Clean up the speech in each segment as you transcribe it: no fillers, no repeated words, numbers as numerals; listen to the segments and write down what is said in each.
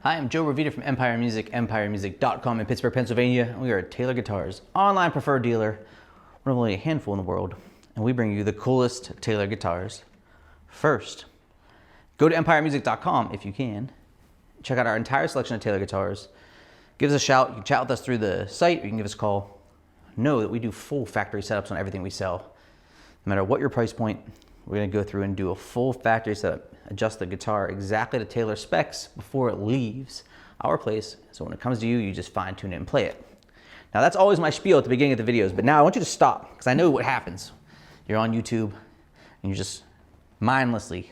Hi, I'm Joe Ravita from Empire Music, empiremusic.com in Pittsburgh, Pennsylvania. We are Taylor Guitars online preferred dealer, one of only a handful in the world, and we bring you the coolest Taylor guitars. First, go to empiremusic.com if you can. Check out our entire selection of Taylor guitars. Give us a shout. You can chat with us through the site, or you can give us a call. Know that we do full factory setups on everything we sell. No matter what your price point, we're going to go through and do a full factory setup, adjust the guitar exactly to Taylor specs before it leaves our place. So when it comes to you, you just fine tune it and play it. Now that's always my spiel at the beginning of the videos, but now I want you to stop because I know what happens. You're on YouTube and you're just mindlessly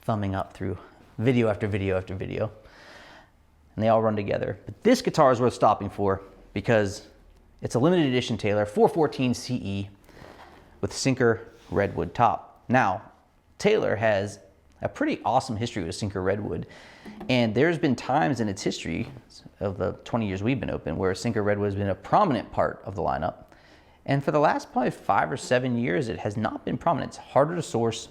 thumbing up through video after video after video, and they all run together. But this guitar is worth stopping for because it's a limited edition Taylor 414 CE with Sinker Redwood top. Now, Taylor has a pretty awesome history with Sinker Redwood, and there's been times in its history of the 20 years we've been open where Sinker Redwood has been a prominent part of the lineup. And for the last probably 5 or 7 years, it has not been prominent. It's harder to source,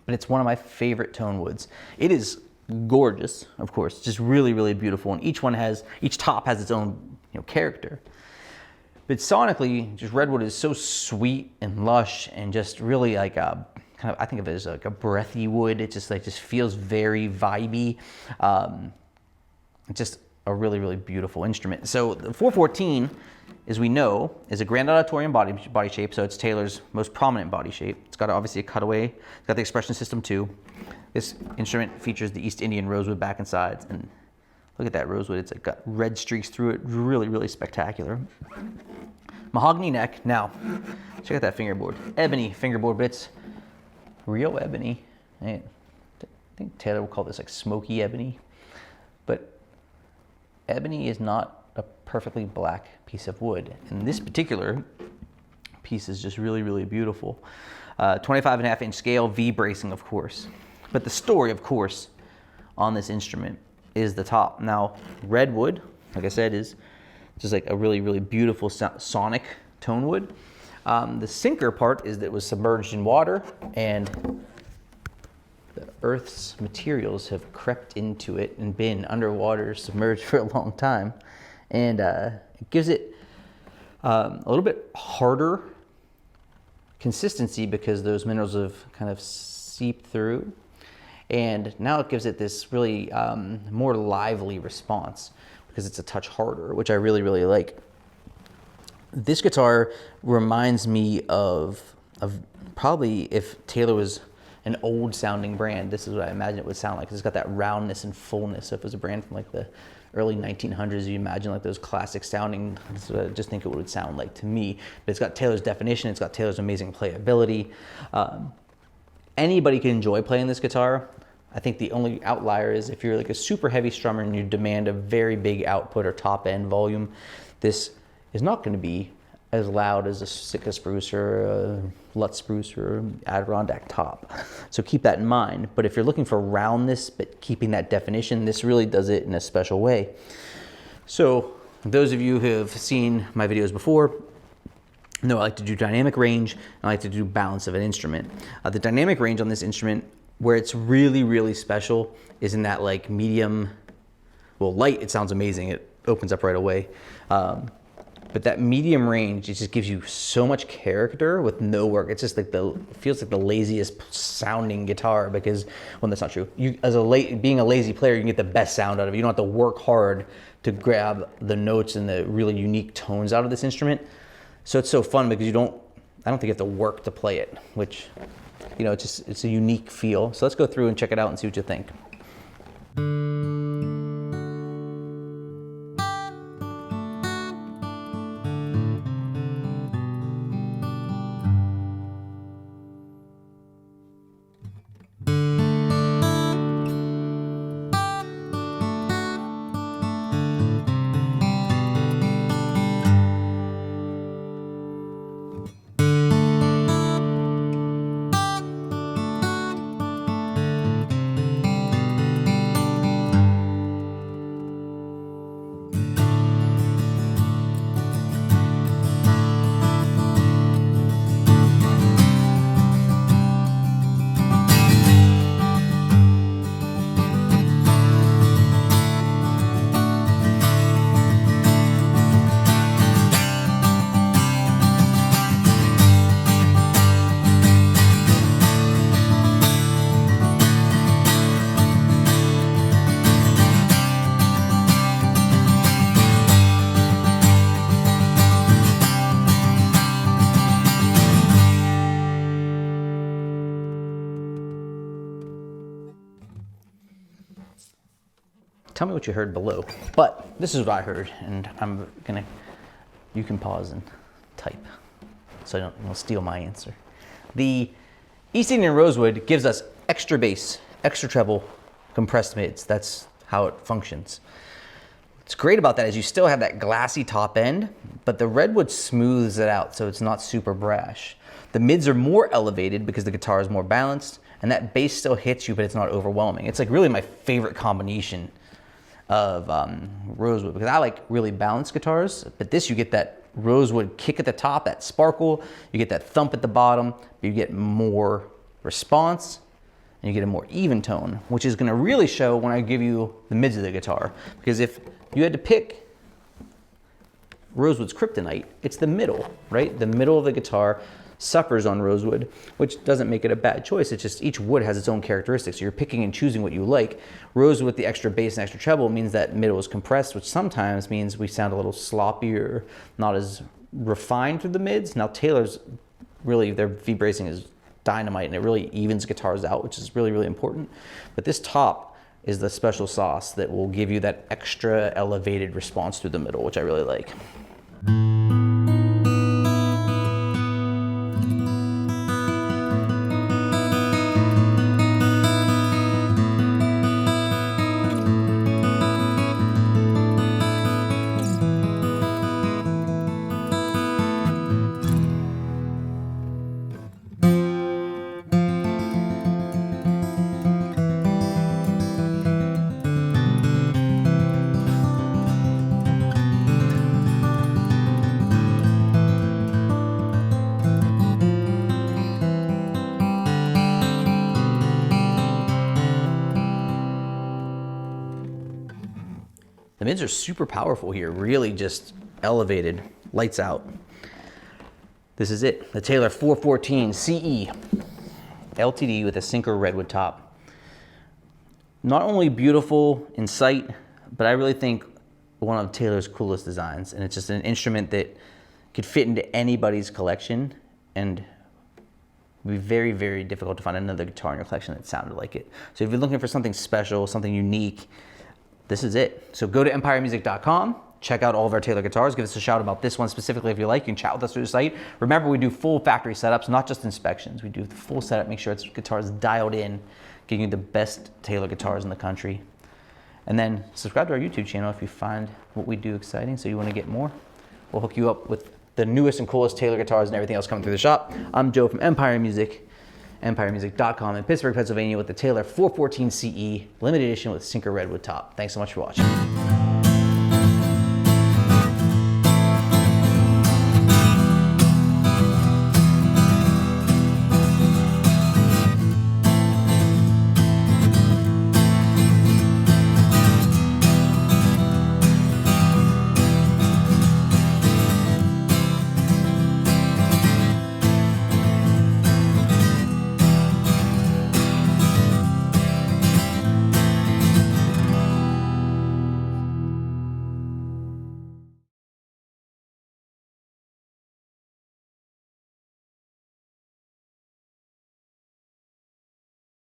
but it's one of my favorite tone woods. It is gorgeous, of course, just really, really beautiful. And each top has its own, character. But sonically, just Redwood is so sweet and lush and just really like a kind of, I think of it as like a breathy wood. It just feels very vibey. Just a really, really beautiful instrument. So the 414, as we know, is a Grand Auditorium body shape. So it's Taylor's most prominent body shape. It's got obviously a cutaway. It's got the expression system too. This instrument features the East Indian rosewood back and sides, and look at that rosewood. It's got red streaks through it. Really, really spectacular. Mahogany neck. Now, check out that fingerboard. Ebony fingerboard, but it's real ebony. I think Taylor will call this like smoky ebony. But ebony is not a perfectly black piece of wood. And this particular piece is just really, really beautiful. 25.5-inch scale, V bracing, of course. But the story, of course, on this instrument is the top. Now, Redwood, like I said, is just like a really, really beautiful sonic tone wood. The Sinker part is that it was submerged in water, and the Earth's materials have crept into it and been underwater, submerged for a long time. And it gives it a little bit harder consistency because those minerals have kind of seeped through. And now it gives it this really more lively response because it's a touch harder, which I really, really like. This guitar reminds me of probably if Taylor was an old sounding brand, this is what I imagine it would sound like. It's got that roundness and fullness. So if it was a brand from like the early 1900s, you imagine like those classic sounding, that's what I just think it would sound like to me. But it's got Taylor's definition, it's got Taylor's amazing playability. Anybody can enjoy playing this guitar. I think the only outlier is if you're like a super heavy strummer and you demand a very big output or top end volume, this is not going to be as loud as a Sitka spruce or a Lutz spruce or Adirondack top. So keep that in mind. But if you're looking for roundness but keeping that definition, this really does it in a special way. So those of you who have seen my videos before know I like to do dynamic range and I like to do balance of an instrument. The dynamic range on this instrument, where it's really, really special, is in that like medium, well, light, it sounds amazing. It opens up right away. But that medium range, it just gives you so much character with no work. It's just like it feels like the laziest sounding guitar because, well, that's not true. You, as being a lazy player, you can get the best sound out of it. You don't have to work hard to grab the notes and the really unique tones out of this instrument. So it's so fun because I don't think you have to work to play it, which, it's a unique feel. So let's go through and check it out and see what you think. Tell me what you heard below. But this is what I heard, and you can pause and type so I don't steal my answer. The East Indian Rosewood gives us extra bass, extra treble, compressed mids. That's how it functions. What's great about that is you still have that glassy top end, but the redwood smooths it out so it's not super brash. The mids are more elevated because the guitar is more balanced, and that bass still hits you, but it's not overwhelming. It's like really my favorite combination of rosewood, because I like really balanced guitars, but this, you get that rosewood kick at the top, that sparkle, you get that thump at the bottom, but you get more response, and you get a more even tone, which is gonna really show when I give you the mids of the guitar. Because if you had to pick rosewood's kryptonite, it's the middle, right? The middle of the guitar suffers on rosewood, which doesn't make it a bad choice. It's just each wood has its own characteristics. So you're picking and choosing what you like. Rosewood with the extra bass and extra treble means that middle is compressed, which sometimes means we sound a little sloppy or not as refined through the mids. Now Taylor's really, their V-bracing is dynamite and it really evens guitars out, which is really, really important. But this top is the special sauce that will give you that extra elevated response through the middle, which I really like. The mids are super powerful here, really just elevated, lights out. This is it, the Taylor 414 CE LTD with a Synchro redwood top. Not only beautiful in sight, but I really think one of Taylor's coolest designs, and it's just an instrument that could fit into anybody's collection, and it'd be very, very difficult to find another guitar in your collection that sounded like it. So if you're looking for something special, something unique, this is it. So go to empiremusic.com, check out all of our Taylor guitars, give us a shout about this one specifically if you like. You can chat with us through the site. Remember, we do full factory setups, not just inspections. We do the full setup, make sure it's guitars dialed in, giving you the best Taylor guitars in the country. And then subscribe to our YouTube channel if you find what we do exciting, so you want to get more. We'll hook you up with the newest and coolest Taylor guitars and everything else coming through the shop. I'm Joe from Empire Music. EmpireMusic.com in Pittsburgh, Pennsylvania with the Taylor 414 CE limited edition with Synchro redwood top. Thanks so much for watching.